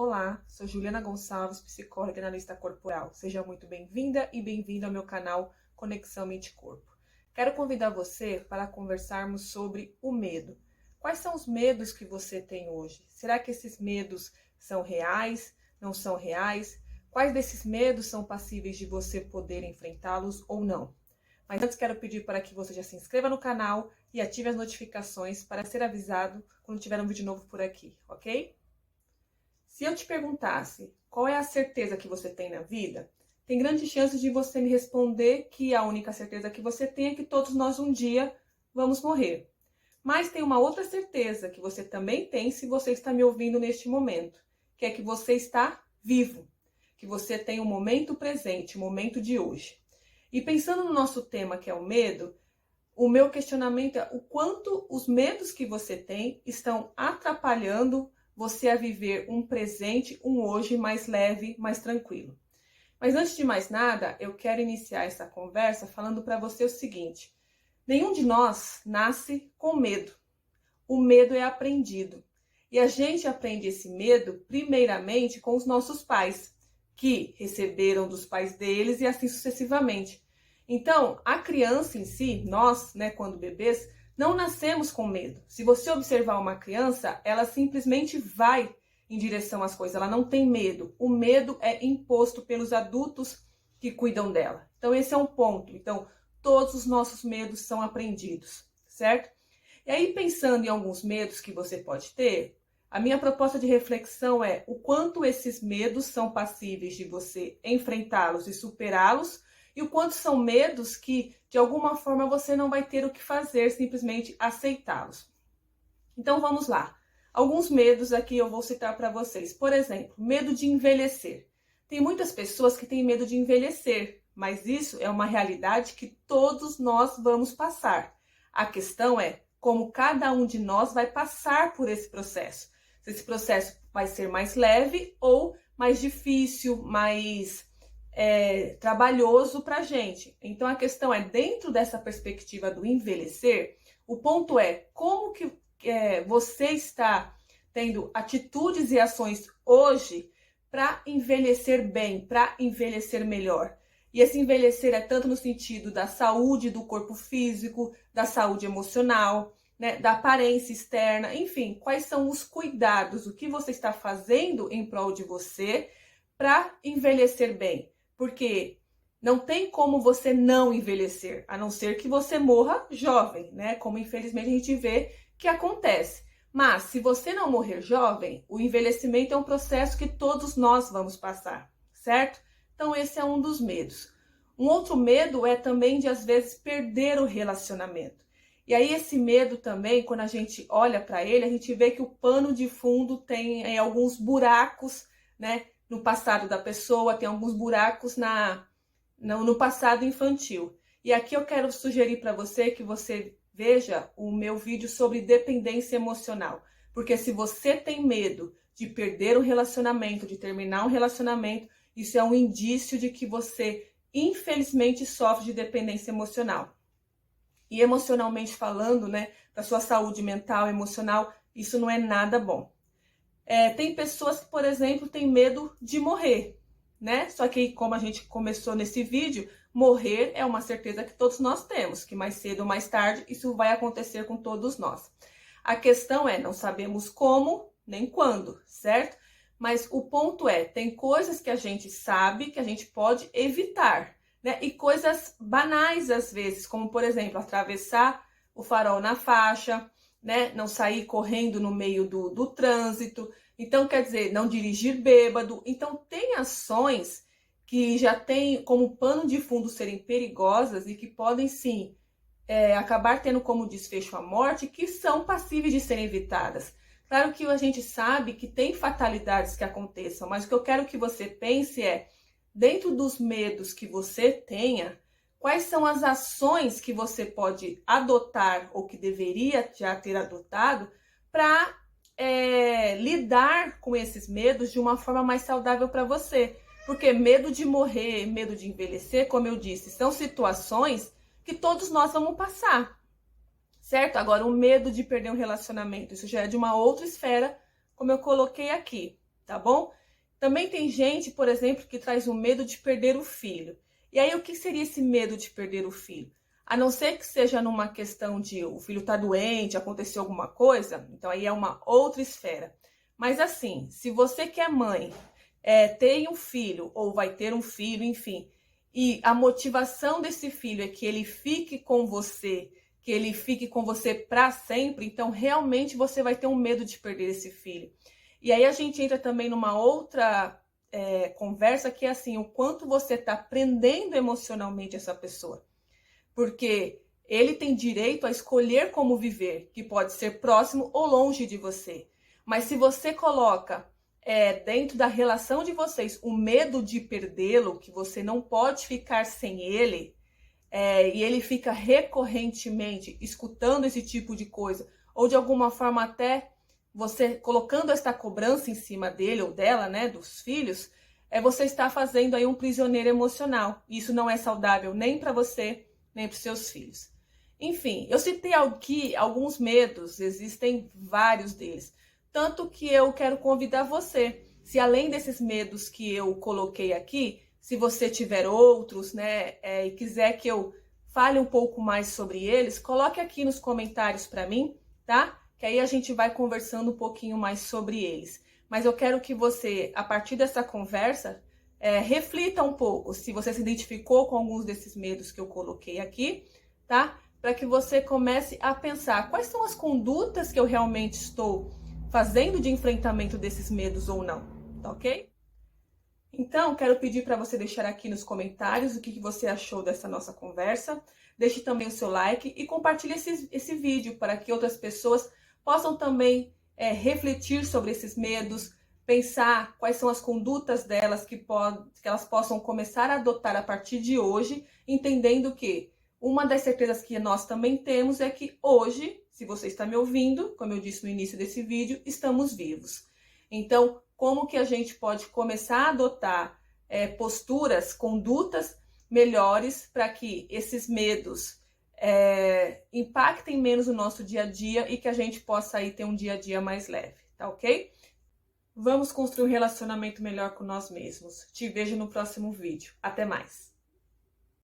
Olá, sou Juliana Gonçalves, psicóloga e analista corporal. Seja muito bem-vinda e bem-vindo ao meu canal Conexão Mente Corpo. Quero convidar você para conversarmos sobre o medo. Quais são os medos que você tem hoje? Será que esses medos são reais? Não são reais? Quais desses medos são passíveis de você poder enfrentá-los ou não? Mas antes quero pedir para que você já se inscreva no canal e ative as notificações para ser avisado quando tiver um vídeo novo por aqui, ok? Se eu te perguntasse qual é a certeza que você tem na vida, tem grandes chances de você me responder que a única certeza que você tem é que todos nós um dia vamos morrer. Mas tem uma outra certeza que você também tem se você está me ouvindo neste momento, que é que você está vivo, que você tem o momento presente, o momento de hoje. E pensando no nosso tema, que é o medo, o meu questionamento é o quanto os medos que você tem estão atrapalhando você a viver um presente, um hoje mais leve, mais tranquilo. Mas antes de mais nada, eu quero iniciar essa conversa falando para você o seguinte: nenhum de nós nasce com medo. O medo é aprendido. E a gente aprende esse medo primeiramente com os nossos pais, que receberam dos pais deles e assim sucessivamente. Então, a criança em si, nós, quando bebês, não nascemos com medo. Se você observar uma criança, ela simplesmente vai em direção às coisas, ela não tem medo. O medo é imposto pelos adultos que cuidam dela. Então, esse é um ponto. Então, todos os nossos medos são aprendidos, certo? E aí, pensando em alguns medos que você pode ter, a minha proposta de reflexão é o quanto esses medos são passíveis de você enfrentá-los e superá-los, e o quanto são medos que, de alguma forma, você não vai ter o que fazer, simplesmente aceitá-los. Então, vamos lá. Alguns medos aqui eu vou citar para vocês. Por exemplo, medo de envelhecer. Tem muitas pessoas que têm medo de envelhecer, mas isso é uma realidade que todos nós vamos passar. A questão é como cada um de nós vai passar por esse processo. Se esse processo vai ser mais leve ou mais difícil, mais trabalhoso para a gente. Então a questão é, dentro dessa perspectiva do envelhecer, o ponto é como que você está tendo atitudes e ações hoje para envelhecer bem, para envelhecer melhor. E esse envelhecer é tanto no sentido da saúde do corpo físico, da saúde emocional, da aparência externa, enfim, quais são os cuidados, o que você está fazendo em prol de você para envelhecer bem. Porque não tem como você não envelhecer, a não ser que você morra jovem, como infelizmente a gente vê que acontece. Mas se você não morrer jovem, o envelhecimento é um processo que todos nós vamos passar, certo? Então esse é um dos medos. Um outro medo é também de, às vezes, perder o relacionamento. E aí esse medo também, quando a gente olha para ele, a gente vê que o pano de fundo tem alguns buracos, no passado da pessoa, tem alguns buracos no passado infantil. E aqui eu quero sugerir para você que você veja o meu vídeo sobre dependência emocional. Porque se você tem medo de perder um relacionamento, de terminar um relacionamento, isso é um indício de que você, infelizmente, sofre de dependência emocional. E emocionalmente falando, para sua saúde mental, emocional, isso não é nada bom. Tem pessoas que, por exemplo, têm medo de morrer, Só que, como a gente começou nesse vídeo, morrer é uma certeza que todos nós temos, que mais cedo ou mais tarde isso vai acontecer com todos nós. A questão é, não sabemos como nem quando, certo? Mas o ponto é, tem coisas que a gente sabe que a gente pode evitar, E coisas banais às vezes, como por exemplo, atravessar o farol na faixa, não sair correndo no meio do trânsito. Então, quer dizer, não dirigir bêbado. Então, tem ações que já têm como pano de fundo serem perigosas e que podem, sim, acabar tendo como desfecho a morte, que são passíveis de serem evitadas. Claro que a gente sabe que tem fatalidades que aconteçam, mas o que eu quero que você pense é, dentro dos medos que você tenha, quais são as ações que você pode adotar ou que deveria já ter adotado para lidar com esses medos de uma forma mais saudável para você? Porque medo de morrer, medo de envelhecer, como eu disse, são situações que todos nós vamos passar, certo? Agora, o medo de perder um relacionamento, isso já é de uma outra esfera, como eu coloquei aqui, tá bom? Também tem gente, por exemplo, que traz o medo de perder o filho. E aí, o que seria esse medo de perder o filho? A não ser que seja numa questão de o filho tá doente, aconteceu alguma coisa, então aí é uma outra esfera. Mas assim, se você que é mãe, tem um filho, ou vai ter um filho, enfim, e a motivação desse filho é que ele fique com você, que ele fique com você para sempre, então realmente você vai ter um medo de perder esse filho. E aí a gente entra também numa outra conversa, que é assim, o quanto você está prendendo emocionalmente essa pessoa. Porque ele tem direito a escolher como viver, que pode ser próximo ou longe de você. Mas se você coloca dentro da relação de vocês o medo de perdê-lo, que você não pode ficar sem ele, e ele fica recorrentemente escutando esse tipo de coisa, ou de alguma forma até você colocando essa cobrança em cima dele ou dela, né, dos filhos, você está fazendo aí um prisioneiro emocional. Isso não é saudável nem para você, nem para os seus filhos. Enfim, eu citei aqui alguns medos, existem vários deles. Tanto que eu quero convidar você, se além desses medos que eu coloquei aqui, se você tiver outros, né, e quiser que eu fale um pouco mais sobre eles, coloque aqui nos comentários para mim, tá? Que aí a gente vai conversando um pouquinho mais sobre eles. Mas eu quero que você, a partir dessa conversa, reflita um pouco se você se identificou com alguns desses medos que eu coloquei aqui, tá? Para que você comece a pensar quais são as condutas que eu realmente estou fazendo de enfrentamento desses medos ou não, tá ok? Então, quero pedir para você deixar aqui nos comentários o que você achou dessa nossa conversa. Deixe também o seu like e compartilhe esse vídeo para que outras pessoas possam também refletir sobre esses medos, pensar quais são as condutas delas que elas possam começar a adotar a partir de hoje, entendendo que uma das certezas que nós também temos é que hoje, se você está me ouvindo, como eu disse no início desse vídeo, estamos vivos. Então, como que a gente pode começar a adotar posturas, condutas melhores para que esses medos impactem menos o nosso dia a dia e que a gente possa aí ter um dia a dia mais leve, tá ok? Vamos construir um relacionamento melhor com nós mesmos. Te vejo no próximo vídeo. Até mais!